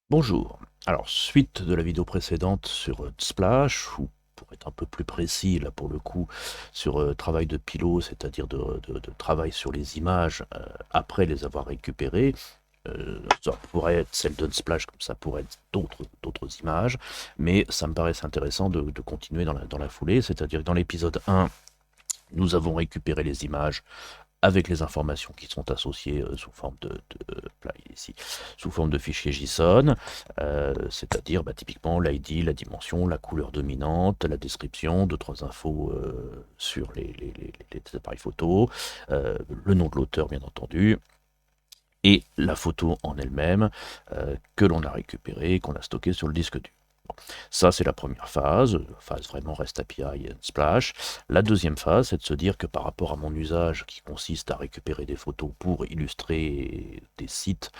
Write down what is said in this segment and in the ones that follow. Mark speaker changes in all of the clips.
Speaker 1: Bonjour. Alors, suite de la vidéo précédente sur Splash, ou pour être un peu plus précis, là pour le coup, sur travail de pilot, c'est-à-dire de travail sur les images après les avoir récupérées, ça pourrait être celle d'Unsplash, comme ça pourrait être d'autres images, mais ça me paraissait intéressant de continuer dans la foulée, c'est-à-dire que dans l'épisode 1, nous avons récupéré les images avec les informations qui sont associées sous forme là, ici, sous forme de fichier JSON, c'est-à-dire typiquement l'ID, la dimension, la couleur dominante, la description, deux, trois infos sur les appareils photo, le nom de l'auteur bien entendu, et la photo en elle-même que l'on a récupérée, qu'on a stockée sur le disque dur. Ça, c'est la première phase vraiment REST API and Splash. La deuxième phase, c'est de se dire que par rapport à mon usage qui consiste à récupérer des photos pour illustrer des sites,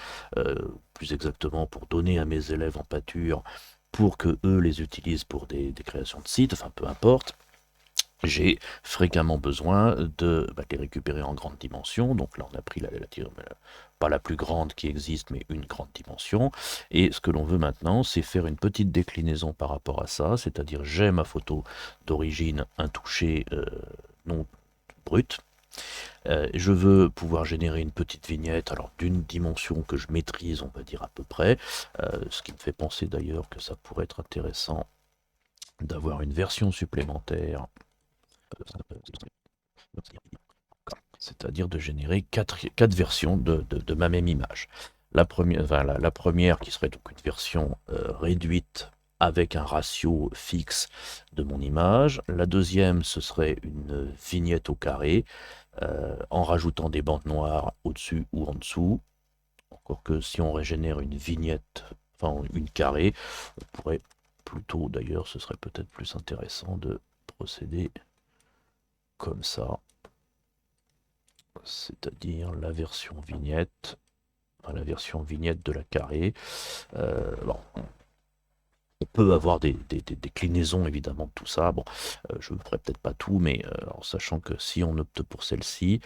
Speaker 1: plus exactement pour donner à mes élèves en pâture, pour que eux les utilisent pour des créations de sites, enfin peu importe, j'ai fréquemment besoin de les récupérer en grande dimension. Donc là, on a pris pas la plus grande qui existe, mais une grande dimension. Et ce que l'on veut maintenant, c'est faire une petite déclinaison par rapport à ça, c'est-à-dire j'ai ma photo d'origine intouchée, non brute. Je veux pouvoir générer une petite vignette, alors d'une dimension que je maîtrise, on va dire à peu près, ce qui me fait penser d'ailleurs que ça pourrait être intéressant d'avoir une version supplémentaire, c'est-à-dire de générer quatre versions de ma même image. La première qui serait donc une version réduite avec un ratio fixe de mon image. La deuxième, ce serait une vignette au carré, en rajoutant des bandes noires au-dessus ou en dessous. Encore que si on régénère une vignette, enfin une carrée, on pourrait plutôt, d'ailleurs, ce serait peut-être plus intéressant de procéder comme ça, c'est-à-dire la version vignette de la carrée. Bon, on peut avoir des déclinaisons évidemment de tout ça. Bon, je ne ferai peut-être pas tout, mais en sachant que si on opte pour celle-ci,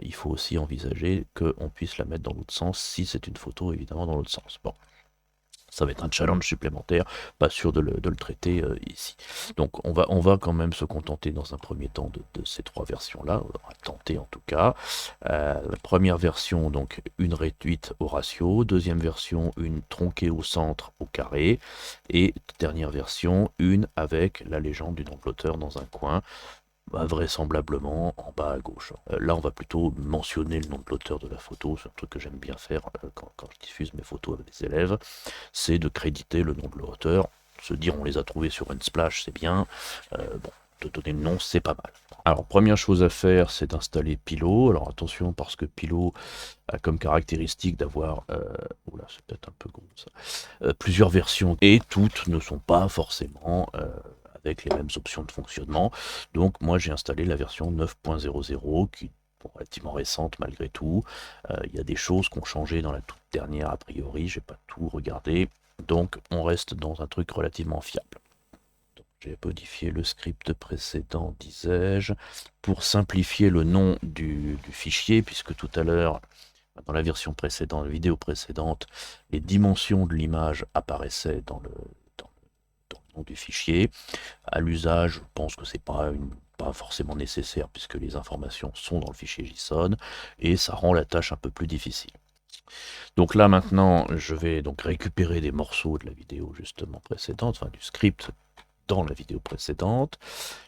Speaker 1: il faut aussi envisager qu'on puisse la mettre dans l'autre sens, si c'est une photo évidemment dans l'autre sens. Bon, ça va être un challenge supplémentaire, pas sûr de le traiter ici. Donc on va quand même se contenter dans un premier temps de ces trois versions-là, on va tenter en tout cas. La première version, donc une réduite au ratio, deuxième version, une tronquée au centre au carré, et dernière version, une avec la légende du nom de l'auteur dans un coin, vraisemblablement en bas à gauche. Là, on va plutôt mentionner le nom de l'auteur de la photo, c'est un truc que j'aime bien faire quand je diffuse mes photos avec des élèves, c'est de créditer le nom de l'auteur, se dire on les a trouvés sur Unsplash, c'est bien, bon, de donner le nom, c'est pas mal. Alors, première chose à faire, c'est d'installer Pilot. Alors attention, parce que Pilot a comme caractéristique d'avoir, oula, c'est peut-être un peu gros ça, plusieurs versions, et toutes ne sont pas forcément avec les mêmes options de fonctionnement. Donc moi j'ai installé la version 9.00 qui est relativement récente malgré tout. Il y a des choses qui ont changé dans la toute dernière a priori, j'ai pas tout regardé, donc on reste dans un truc relativement fiable. J'ai modifié le script précédent, disais-je, pour simplifier le nom du fichier, puisque tout à l'heure, dans la version précédente, la vidéo précédente, les dimensions de l'image apparaissaient dans le nom du fichier. À l'usage, je pense que c'est pas forcément nécessaire puisque les informations sont dans le fichier JSON et ça rend la tâche un peu plus difficile. Donc là maintenant, je vais donc récupérer des morceaux de la vidéo justement précédente, enfin du script dans la vidéo précédente.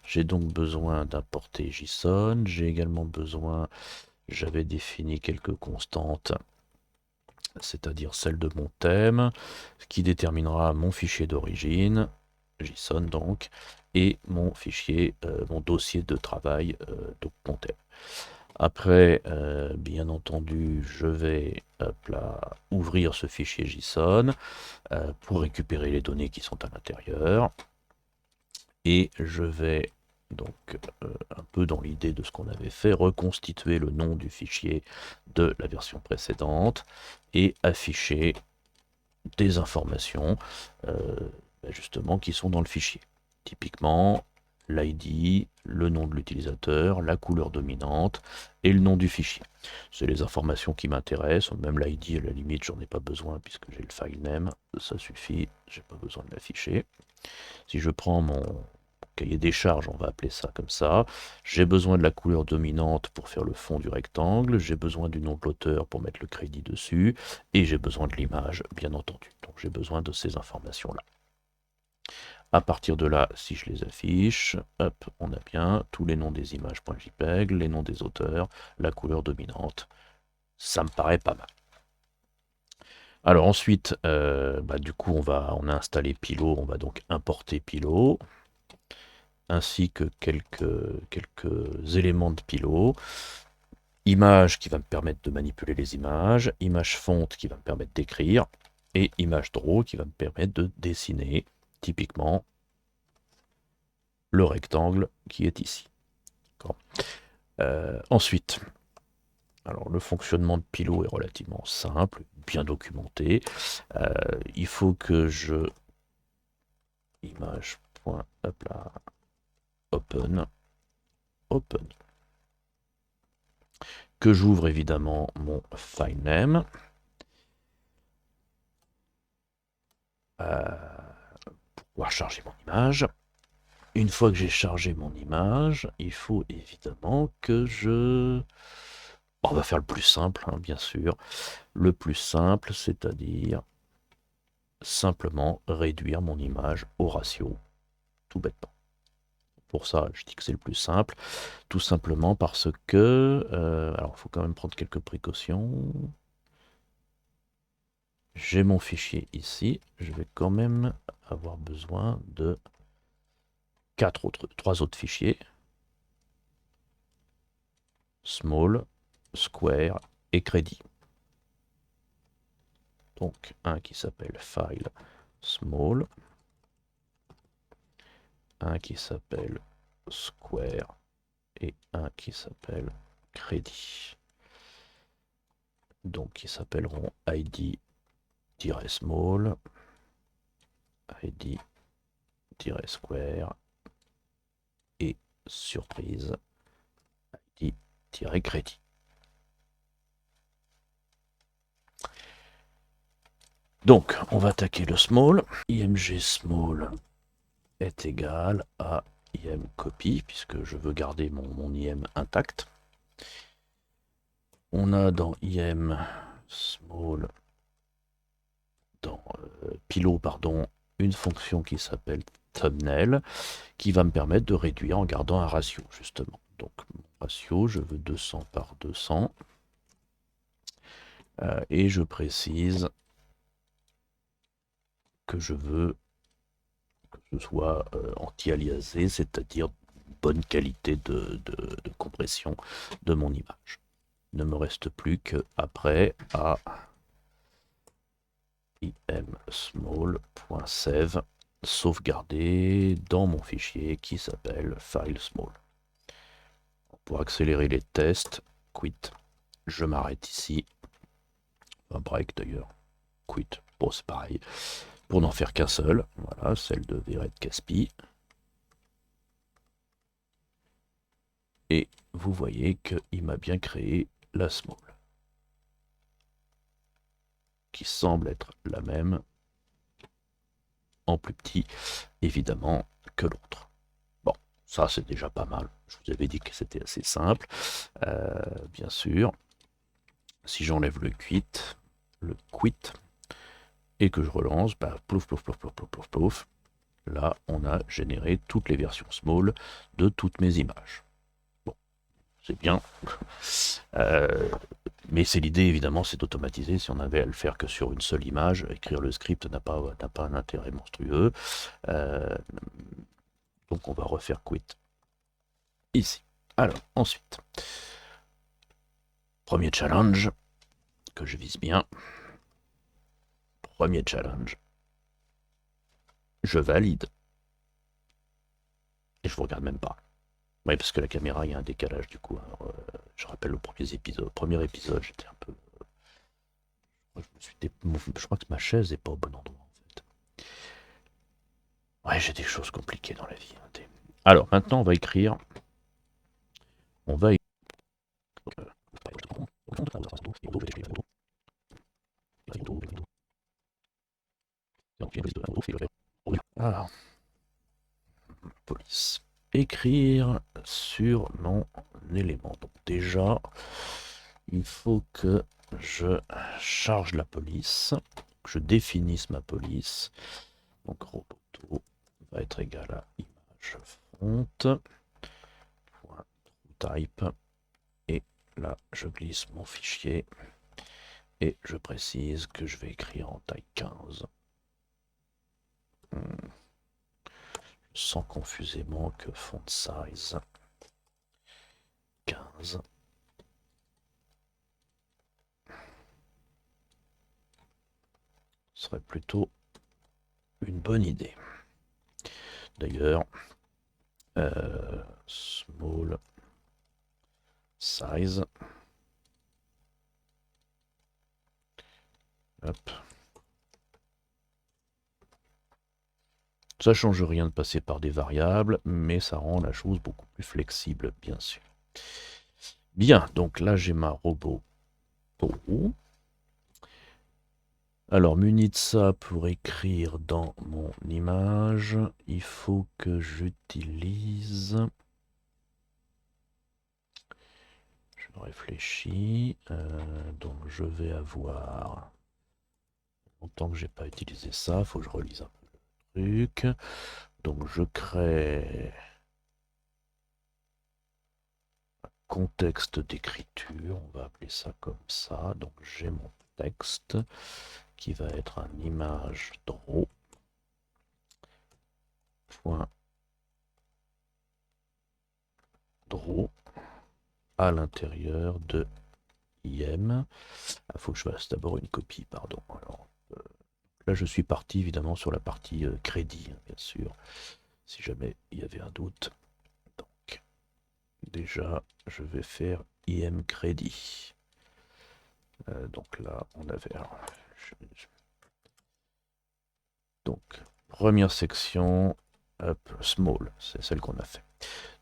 Speaker 1: J'ai donc besoin d'importer JSON, j'ai également besoin, j'avais défini quelques constantes, c'est-à-dire celle de mon thème, qui déterminera mon fichier d'origine, JSON donc, et mon fichier, mon dossier de travail, donc mon thème. Après, bien entendu, je vais là, ouvrir ce fichier JSON pour récupérer les données qui sont à l'intérieur. Et je vais donc, un peu dans l'idée de ce qu'on avait fait, reconstituer le nom du fichier de la version précédente et afficher des informations justement qui sont dans le fichier. Typiquement, l'ID, le nom de l'utilisateur, la couleur dominante et le nom du fichier. C'est les informations qui m'intéressent, même l'ID à la limite j'en ai pas besoin puisque j'ai le file name, ça suffit, j'ai pas besoin de l'afficher. Si je prends mon cahier des charges, on va appeler ça comme ça, j'ai besoin de la couleur dominante pour faire le fond du rectangle, j'ai besoin du nom de l'auteur pour mettre le crédit dessus, et j'ai besoin de l'image, bien entendu. Donc j'ai besoin de ces informations-là. À partir de là, si je les affiche, hop, on a bien tous les noms des images.jpeg, les noms des auteurs, la couleur dominante. Ça me paraît pas mal. Alors ensuite, du coup, on a installé Pilot, on va donc importer Pilot, ainsi que quelques éléments de Pilot. Image qui va me permettre de manipuler les images, image fonte qui va me permettre d'écrire, et image draw qui va me permettre de dessiner, typiquement, le rectangle qui est ici. Ensuite, alors le fonctionnement de Pilot est relativement simple, bien documenté. Il faut que je image.open que j'ouvre évidemment mon file name pour pouvoir charger mon image. Une fois que j'ai chargé mon image, il faut évidemment que je... On va faire le plus simple, hein, bien sûr. Le plus simple, c'est-à-dire simplement réduire mon image au ratio, tout bêtement. Pour ça, je dis que c'est le plus simple, tout simplement parce que... alors, il faut quand même prendre quelques précautions. J'ai mon fichier ici, je vais quand même avoir besoin de 3 autres fichiers. Small, square et crédit. Donc un qui s'appelle file small, un qui s'appelle square et un qui s'appelle crédit. Donc qui s'appelleront id-small, id-square et surprise id-crédit. Donc, on va attaquer le small. img small est égal à im copy, puisque je veux garder mon im intact. On a dans im small, dans Pilot, pardon, une fonction qui s'appelle thumbnail, qui va me permettre de réduire en gardant un ratio, justement. Donc, mon ratio, je veux 200 par 200. Et je précise que je veux que ce soit anti-aliasé, c'est-à-dire bonne qualité de compression de mon image. Il ne me reste plus qu'après à imsmall.save sauvegarder dans mon fichier qui s'appelle file small. Pour accélérer les tests, quit, je m'arrête ici. Un break d'ailleurs, quit, bon c'est pareil. Pour n'en faire qu'un seul, voilà, celle de Vered Caspi. Et vous voyez qu'il m'a bien créé la small, qui semble être la même, en plus petit, évidemment, que l'autre. Bon, ça c'est déjà pas mal. Je vous avais dit que c'était assez simple, bien sûr. Si j'enlève le quit, et que je relance, plouf, plouf, plouf, plouf, plouf, plouf, plouf. Là, on a généré toutes les versions small de toutes mes images. Bon, c'est bien. Mais c'est l'idée, évidemment, c'est d'automatiser. Si on avait à le faire que sur une seule image, écrire le script n'a pas un intérêt monstrueux. Donc on va refaire quit ici. Alors, ensuite, premier challenge, que je vise bien. Premier challenge. Je valide. Et je vous regarde même pas. Oui, parce que la caméra, il y a un décalage du coup. Alors, je rappelle le premier épisode, j'étais un peu... Je crois que ma chaise n'est pas au bon endroit en fait. Ouais, j'ai des choses compliquées dans la vie. Alors, maintenant, on va écrire. On va alors, police. Écrire sur mon élément. Donc déjà, il faut que je charge la police, que je définisse ma police. Donc roboto va être égal à image font, type, et là je glisse mon fichier et je précise que je vais écrire en taille 15. Sans confusément que font size 15. Ce serait plutôt une bonne idée. D'ailleurs, small size. Hop. Ça change rien de passer par des variables, mais ça rend la chose beaucoup plus flexible, bien sûr. Bien, donc là j'ai ma robot. Alors, muni de ça pour écrire dans mon image, il faut que j'utilise... Je réfléchis. Donc, je vais avoir... Longtemps que j'ai pas utilisé ça, il faut que je relise un peu le truc. Donc, je crée un contexte d'écriture. On va appeler ça comme ça. Donc, j'ai mon texte qui va être un image draw. Draw à l'intérieur de IM. Il faut que je fasse d'abord une copie, pardon. Alors, là, je suis parti évidemment sur la partie crédit, hein, bien sûr, si jamais il y avait un doute. Donc, déjà, je vais faire IM crédit. Donc là, on avait... Alors, donc, première section, hop, small, c'est celle qu'on a fait.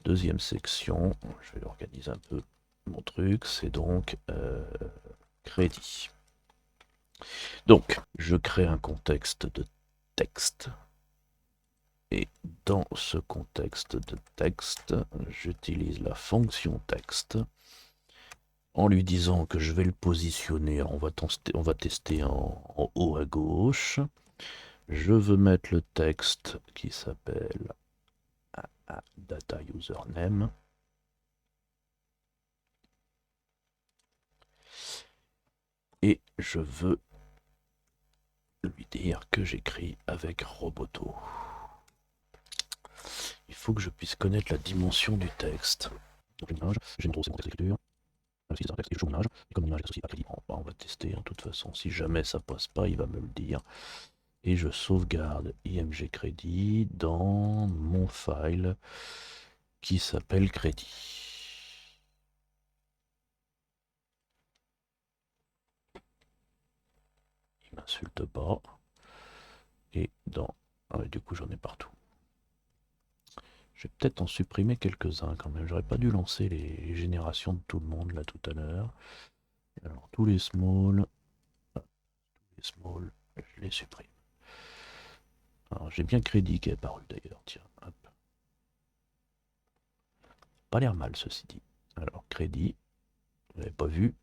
Speaker 1: Deuxième section, je vais organiser un peu mon truc, c'est donc crédit. Donc, je crée un contexte de texte. Et dans ce contexte de texte, j'utilise la fonction texte en lui disant que je vais le positionner. On va tester en haut à gauche. Je veux mettre le texte qui s'appelle data username. Et je veux lui dire que j'écris avec Roboto. Il faut que je puisse connaître la dimension du texte. Donc l'image, j'aime trop ces contextes d'écriture. Et comme l'image est associée à crédit, on va tester. De toute façon, si jamais ça passe pas, il va me le dire. Et je sauvegarde IMG crédit dans mon file qui s'appelle crédit. Il m'insulte pas. Et dans... Ah ouais, du coup, j'en ai partout. Je vais peut-être en supprimer quelques-uns quand même. J'aurais pas dû lancer les générations de tout le monde là tout à l'heure. Alors, tous les small, je les supprime. Alors, j'ai bien crédit qui est apparu d'ailleurs. Tiens, hop. Pas l'air mal ceci dit. Alors, crédit, vous n'avez pas vu.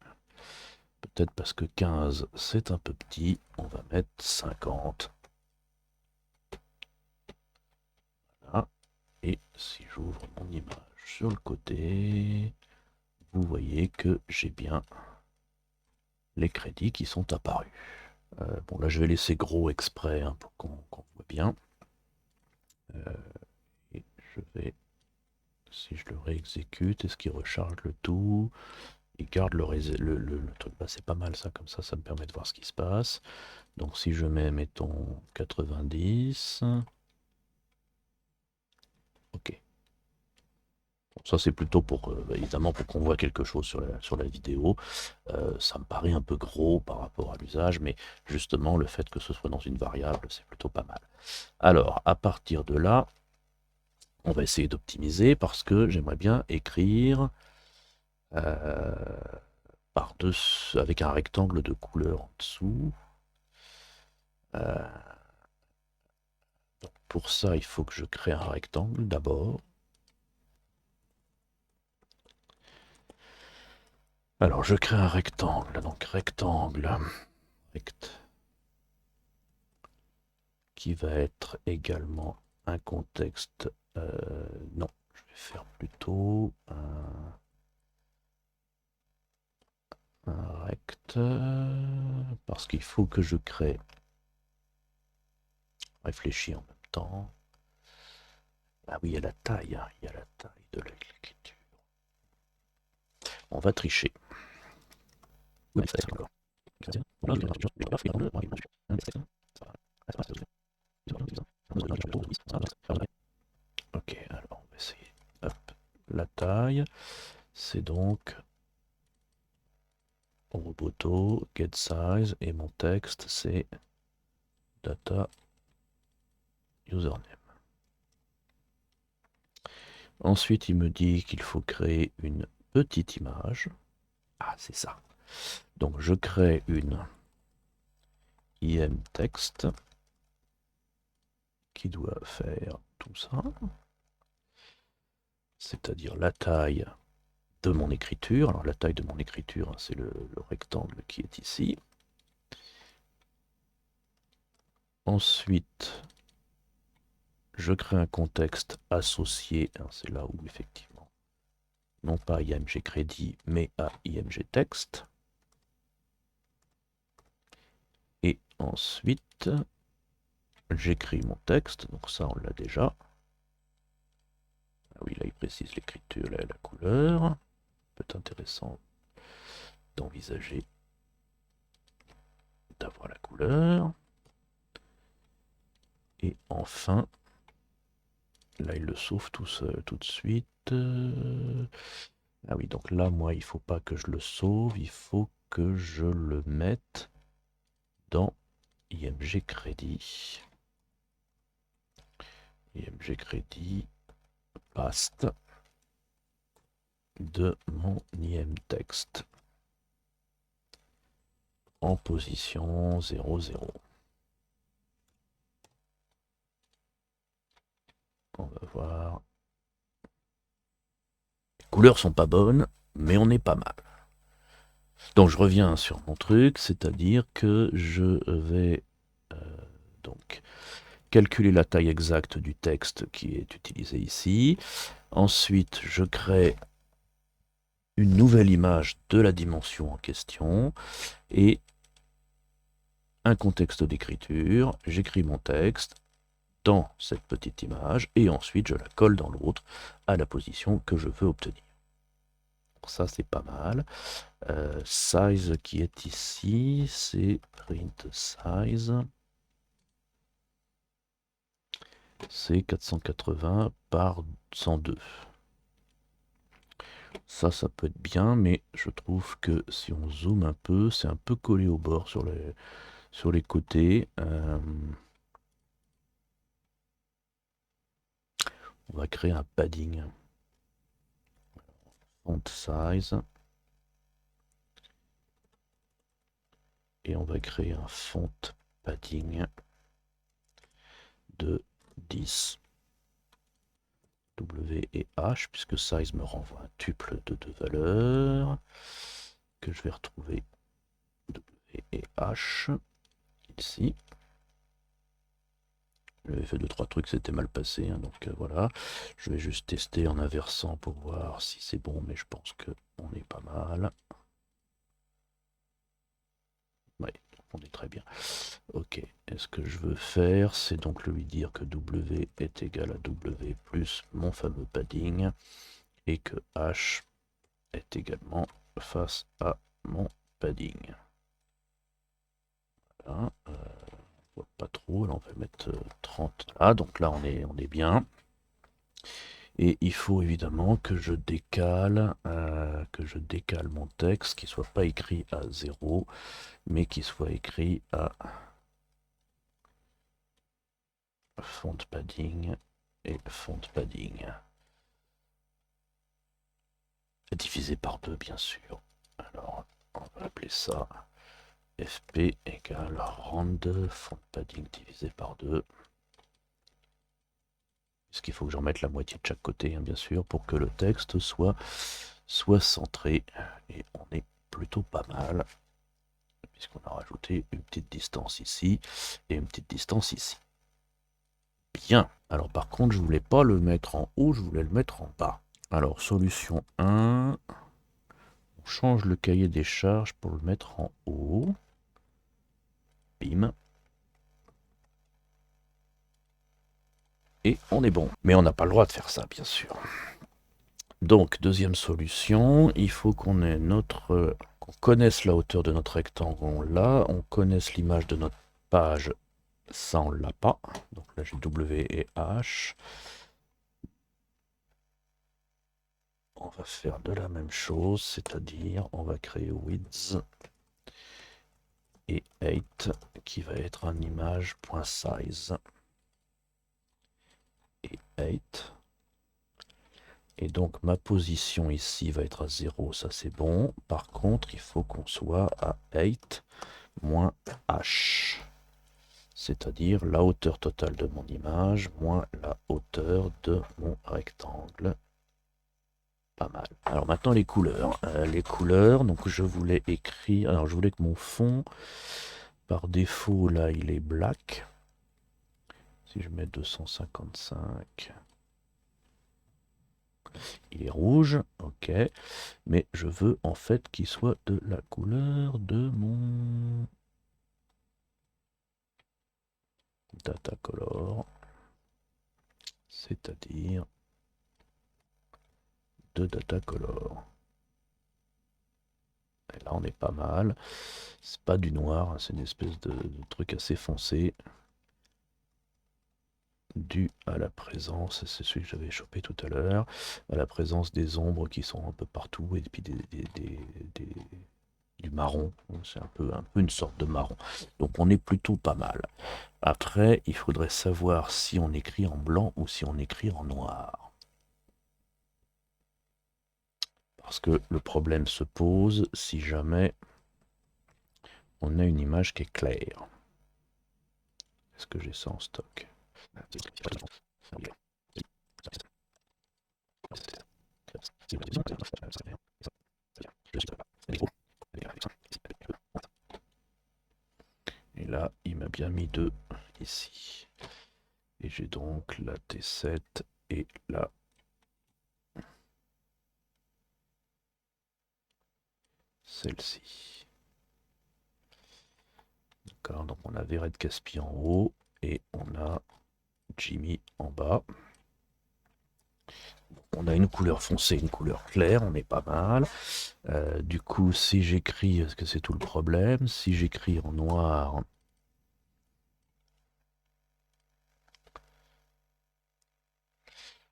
Speaker 1: Peut-être parce que 15 c'est un peu petit. On va mettre 50. Voilà. Et si j'ouvre mon image sur le côté, vous voyez que j'ai bien les crédits qui sont apparus. Bon là je vais laisser gros exprès hein, pour qu'on voit bien. Et je vais, si je le réexécute, est-ce qu'il recharge le tout? Il garde le truc. Bah, c'est pas mal ça, comme ça me permet de voir ce qui se passe. Donc si je mets, mettons, 90. Ok. Bon, ça c'est plutôt pour, évidemment, pour qu'on voit quelque chose sur la vidéo. Ça me paraît un peu gros par rapport à l'usage, mais justement, le fait que ce soit dans une variable, c'est plutôt pas mal. Alors, à partir de là, On va essayer d'optimiser parce que j'aimerais bien écrire par-dessus avec un rectangle de couleur en dessous. Donc pour ça, il faut que je crée un rectangle d'abord. Alors je crée un rectangle, donc rectangle, rect, qui va être également un contexte. Non, je vais faire plutôt un rect, parce qu'il faut que je crée. Réfléchis en même temps. Ah oui, il y a la taille, hein, il y a la taille de l'écriture. On va tricher. Ok, alors on va essayer. Hop. La taille, c'est donc Roboto, get size, et mon texte c'est data username. Ensuite, il me dit qu'il faut créer une petite image. Ah, c'est ça. Donc, je crée une im-text qui doit faire tout ça. C'est-à-dire la taille de mon écriture. Alors, la taille de mon écriture, c'est le rectangle qui est ici. Ensuite, je crée un contexte associé. C'est là où, effectivement, non pas img crédit, mais à img texte. Et ensuite, j'écris mon texte, donc ça on l'a déjà. Ah oui, là il précise l'écriture, là la couleur. Peut être intéressant d'envisager d'avoir la couleur. Et enfin, là il le sauve tout seul, tout de suite. Ah oui, donc là moi il faut pas que je le sauve, il faut que je le mette dans img crédit. img crédit paste de mon im-texte en position 0, 0. On va voir. Les couleurs sont pas bonnes, mais on est pas mal. Donc je reviens sur mon truc, c'est-à-dire que je vais donc calculer la taille exacte du texte qui est utilisé ici. Ensuite, je crée une nouvelle image de la dimension en question et un contexte d'écriture. J'écris mon texte dans cette petite image et ensuite je la colle dans l'autre à la position que je veux obtenir. Ça c'est pas mal. Size qui est ici, c'est print size. C'est 480 par 102. Ça peut être bien, mais je trouve que si on zoome un peu, c'est un peu collé au bord sur les côtés. On va créer un padding. Font size. Et on va créer un font padding de 10. W et H, puisque size me renvoie un tuple de 2 valeurs, que je vais retrouver W et H, ici. J'avais fait 2-3 trucs, c'était mal passé, hein, donc voilà. Je vais juste tester en inversant pour voir si c'est bon, mais je pense qu'on est pas mal. Ouais, on est très bien. Ok, et ce que je veux faire, c'est donc lui dire que W est égal à W plus mon fameux padding, et que H est également face à mon padding. Voilà, on voit pas trop, là on va mettre 30 là, donc là on est bien. Et il faut évidemment que je décale mon texte, qui soit pas écrit à 0, mais qui soit écrit à font padding et font padding. Divisé par 2, bien sûr. Alors, on va appeler ça fp égale rand font padding divisé par 2. Parce qu'il faut que j'en mette la moitié de chaque côté, hein, bien sûr, pour que le texte soit centré. Et on est plutôt pas mal, puisqu'on a rajouté une petite distance ici et une petite distance ici. Bien. Alors par contre, je voulais pas le mettre en haut, je voulais le mettre en bas. Alors, solution 1, on change le cahier des charges pour le mettre en haut. Bim. Et on est bon. Mais on n'a pas le droit de faire ça, bien sûr. Donc, deuxième solution, il faut qu'on ait qu'on connaisse la hauteur de notre rectangle, on l'a. On connaisse l'image de notre page, ça on l'a pas. Donc là j'ai W et H. On va faire de la même chose, c'est-à-dire on va créer width et height qui va être un image.size et height. Et donc ma position ici va être à 0, ça c'est bon. Par contre, il faut qu'on soit à height moins h, c'est-à-dire la hauteur totale de mon image moins la hauteur de mon rectangle. Pas mal. Alors maintenant les couleurs. Les couleurs, donc je voulais écrire... Alors je voulais que mon fond, par défaut, là, il est black. Si je mets 255... Il est rouge, ok. Mais je veux en fait qu'il soit de la couleur de mon data color. C'est-à-dire de data color. Et là on est pas mal. C'est pas du noir, hein, c'est une espèce de truc assez foncé. Dû à la présence, c'est celui que j'avais chopé tout à l'heure, à la présence des ombres qui sont un peu partout et puis du marron. C'est un peu une sorte de marron. Donc on est plutôt pas mal. Après, il faudrait savoir si on écrit en blanc ou si on écrit en noir. Parce que le problème se pose si jamais on a une image qui est claire. Est-ce que j'ai ça en stock? Et là, il m'a bien mis 2 ici. Et j'ai donc la T7 et la celle-ci. D'accord, donc on a Vered Caspi en haut et on a Jimmy en bas. On a une couleur foncée, une couleur claire, on est pas mal. Du coup, si j'écris, est-ce que c'est tout le problème? Si j'écris en noir,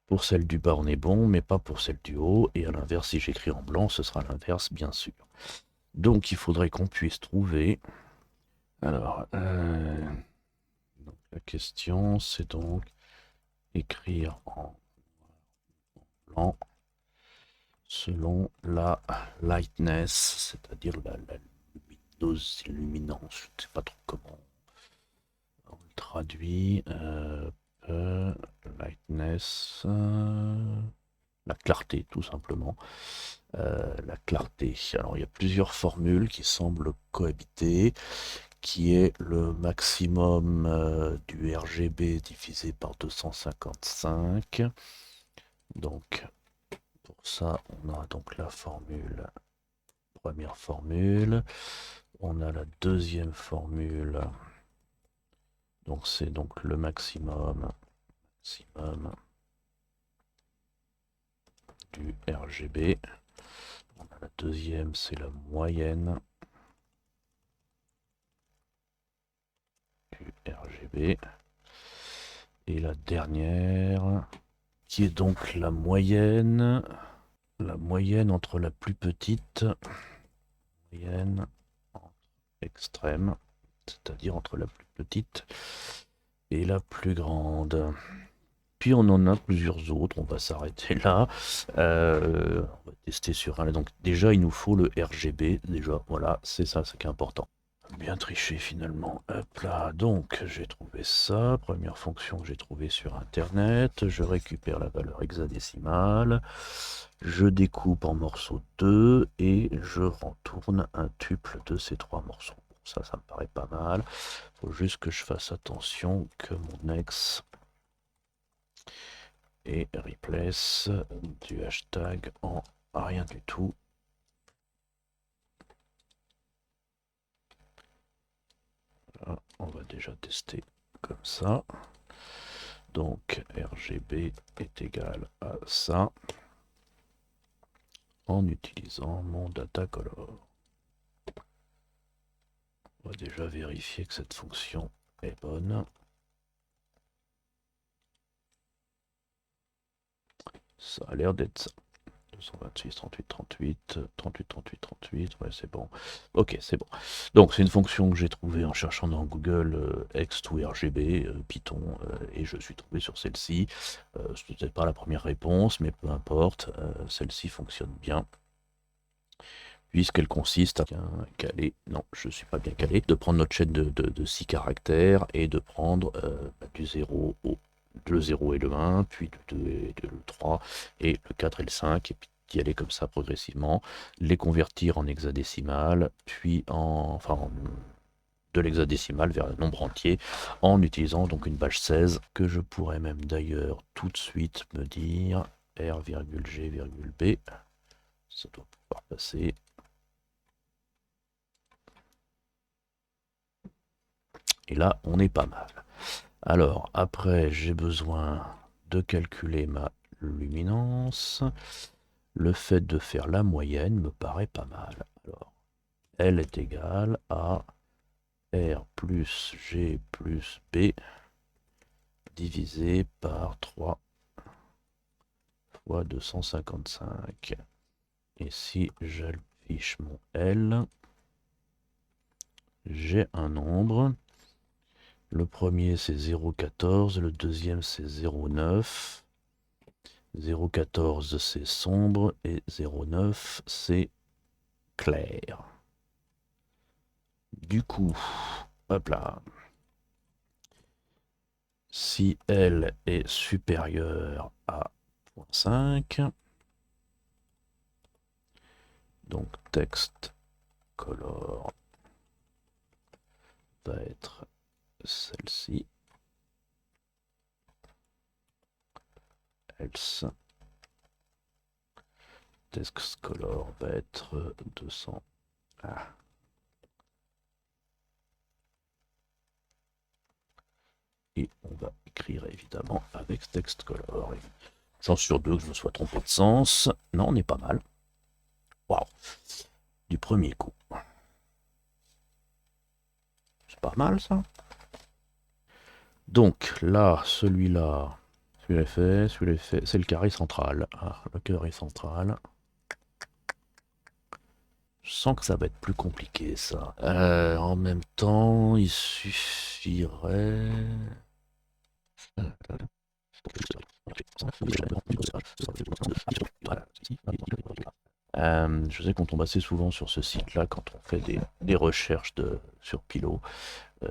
Speaker 1: pour celle du bas, on est bon, mais pas pour celle du haut. Et à l'inverse, si j'écris en blanc, ce sera l'inverse, bien sûr. Donc, il faudrait qu'on puisse trouver... Alors, donc, la question, c'est donc écrire en blanc selon la lightness, c'est-à-dire la luminance, je ne sais pas trop comment on le traduit. Lightness, la clarté tout simplement. La clarté. Alors il y a plusieurs formules qui semblent cohabiter, qui est le maximum du RGB divisé par 255. Donc pour ça, on a donc la formule, première formule. On a la deuxième formule. Donc c'est donc le maximum du RGB. On a la deuxième, c'est la moyenne du RGB. Et la dernière, qui est donc la moyenne entre la plus petite, moyenne entre extrême, c'est-à-dire entre la plus petite et la plus grande. puis on en a plusieurs autres, on va s'arrêter là. On va tester sur un. Donc déjà, il nous faut le RGB, déjà, voilà, c'est ça, c'est qui est important. Bien triché finalement. Hop là, donc j'ai trouvé ça, première fonction que j'ai trouvée sur internet, je récupère la valeur hexadécimale, je découpe en morceaux 2 et je retourne un tuple de ces trois morceaux. Ça me paraît pas mal. Faut juste que je fasse attention que mon ex et replace du hashtag en rien du tout. Là, on va déjà tester comme ça. Donc RGB est égal à ça en utilisant mon data color. On va déjà vérifier que cette fonction est bonne. Ça a l'air d'être ça. 226, 38, 38, 38, 38, 38, ouais c'est bon. Ok, c'est bon. Donc c'est une fonction que j'ai trouvée en cherchant dans Google X2RGB, Python, et je suis tombé sur celle-ci. Ce n'est peut-être pas la première réponse, mais peu importe, celle-ci fonctionne bien. Puisqu'elle consiste à bien caler, non je ne suis pas bien calé, de prendre notre chaîne de 6 caractères et de prendre du 0 au le 0 et le 1, puis le 2 et le 3, et le 4 et le 5, et puis d'y aller comme ça progressivement, les convertir en hexadécimal, puis de l'hexadécimal vers un nombre entier, en utilisant donc une bâche 16, que je pourrais même d'ailleurs tout de suite me dire R,G,B, ça doit pouvoir passer. Et là, on est pas mal. Alors, après, j'ai besoin de calculer ma luminance. Le fait de faire la moyenne me paraît pas mal. Alors, L est égal à R plus G plus B divisé par 3 fois 255. Et si j'affiche mon L, j'ai un nombre. Le premier c'est 0,14, le deuxième c'est 0,9. 0,14 c'est sombre et 0,9 c'est clair. Du coup, hop là. Si L est supérieur à 0,5, donc text color va être celle-ci. Else text color va être 200. Ah. Et on va écrire évidemment avec text color. Chance sur deux que je me sois trompé de sens. Non, on est pas mal. Waouh. Du premier coup. C'est pas mal ça. Donc là, celui-là est fait, celui-là est fait. C'est le carré central. Ah, le carré central. Je sens que ça va être plus compliqué ça. En même temps, il suffirait... Je sais qu'on tombe assez souvent sur ce site-là quand on fait des recherches sur Pilo.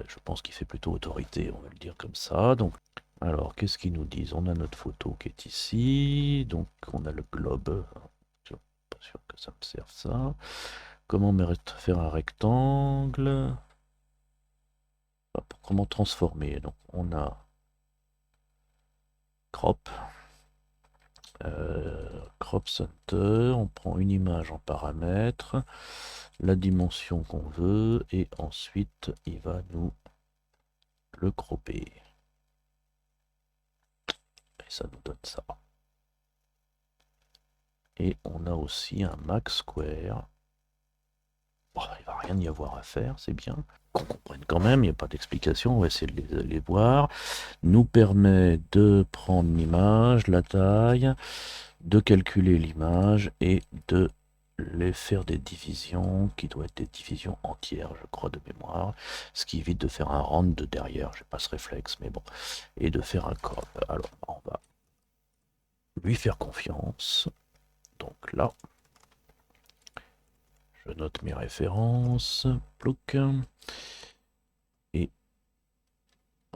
Speaker 1: Je pense qu'il fait plutôt autorité, on va le dire comme ça. Donc, alors, qu'est-ce qu'ils nous disent? On a notre photo qui est ici. Donc, on a le globe. Je suis pas sûr que ça me serve ça. Comment faire un rectangle? Comment transformer? Donc, on a crop. Crop center, on prend une image en paramètre, la dimension qu'on veut, et ensuite il va nous le cropper. Et ça nous donne ça. Et on a aussi un max square. Bon, il va rien y avoir à faire, c'est bien. Qu'on comprenne quand même, il n'y a pas d'explication, on va essayer de les voir. Nous permet de prendre l'image, la taille, de calculer l'image et de les faire des divisions qui doivent être des divisions entières, je crois, de mémoire, ce qui évite de faire un round de derrière, j'ai pas ce réflexe, mais bon, et de faire un crop. Alors, on va lui faire confiance. Donc là, je note mes références, plouc, et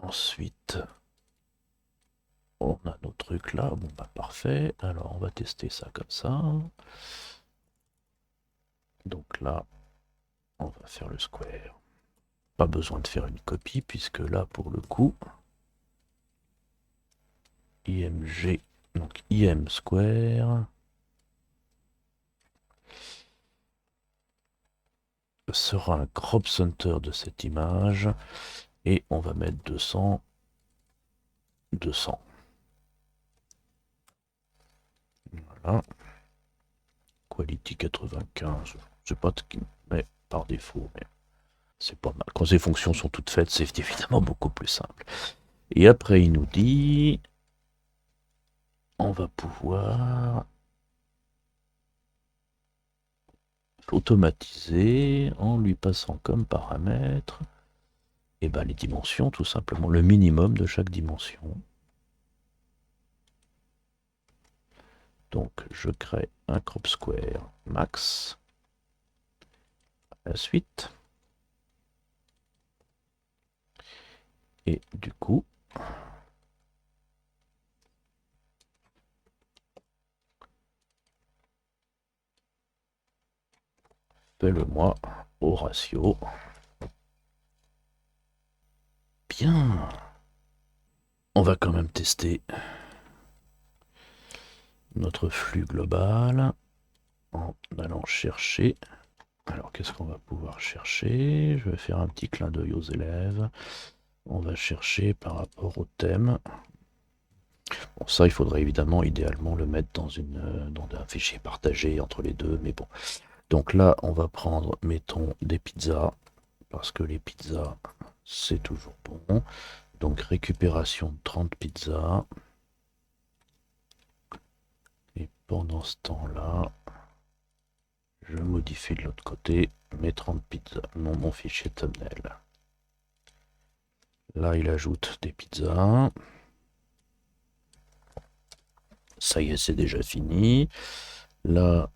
Speaker 1: ensuite, on a nos trucs là, bon bah parfait, alors on va tester ça comme ça. Donc là, on va faire le square. Pas besoin de faire une copie, puisque là, pour le coup, IMG, donc IM square, sera un crop center de cette image, et on va mettre 200, 200. Voilà. Quality 95, c'est pas ce qui met par défaut, mais c'est pas mal. Quand ces fonctions sont toutes faites, c'est évidemment beaucoup plus simple. Et après, il nous dit, on va pouvoir automatiser en lui passant comme paramètre et ben, les dimensions, tout simplement, le minimum de chaque dimension. Donc je crée un crop square max. La suite. Et du coup, fais-le-moi au ratio. Bien. On va quand même tester notre flux global en allant chercher. Alors qu'est-ce qu'on va pouvoir chercher? Je vais faire un petit clin d'œil aux élèves. On va chercher par rapport au thème. Bon, ça, il faudrait évidemment, idéalement, le mettre dans un fichier partagé entre les deux, mais bon. Donc là, on va prendre, mettons, des pizzas, parce que les pizzas, c'est toujours bon. Donc récupération de 30 pizzas. Et pendant ce temps-là, je modifie de l'autre côté mes 30 pizzas, mon fichier thumbnail. Là, il ajoute des pizzas. Ça y est, c'est déjà fini. Là,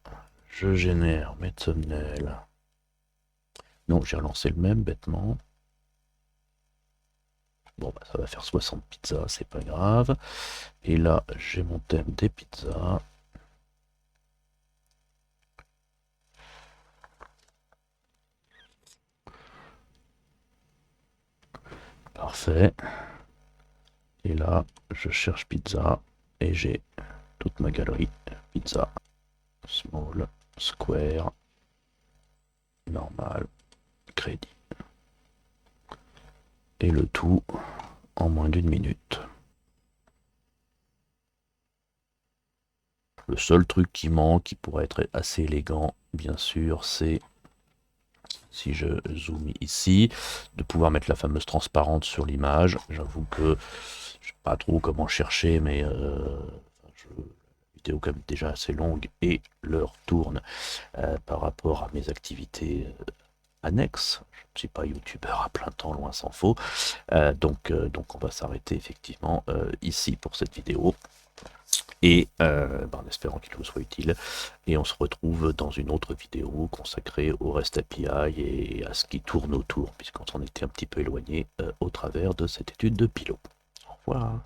Speaker 1: je génère mes thumbnails. Non, j'ai relancé le même bêtement. Bon, bah, ça va faire 60 pizzas, c'est pas grave. Et là, j'ai mon thème des pizzas. Parfait. Et là, je cherche pizza. Et j'ai toute ma galerie. Pizza. Small. Square. Normal. Crédit. Et le tout en moins d'une minute. Le seul truc qui manque, qui pourrait être assez élégant, bien sûr, c'est, si je zoome ici, de pouvoir mettre la fameuse transparente sur l'image. J'avoue que je sais pas trop comment chercher, mais la vidéo quand même déjà assez longue et l'heure tourne par rapport à mes activités annexes. Je ne suis pas youtubeur à plein temps, loin s'en faut. Donc on va s'arrêter effectivement ici pour cette vidéo. Et en espérant qu'il vous soit utile. Et on se retrouve dans une autre vidéo consacrée au REST API et à ce qui tourne autour, puisqu'on s'en était un petit peu éloigné au travers de cette étude de Pilot. Au revoir.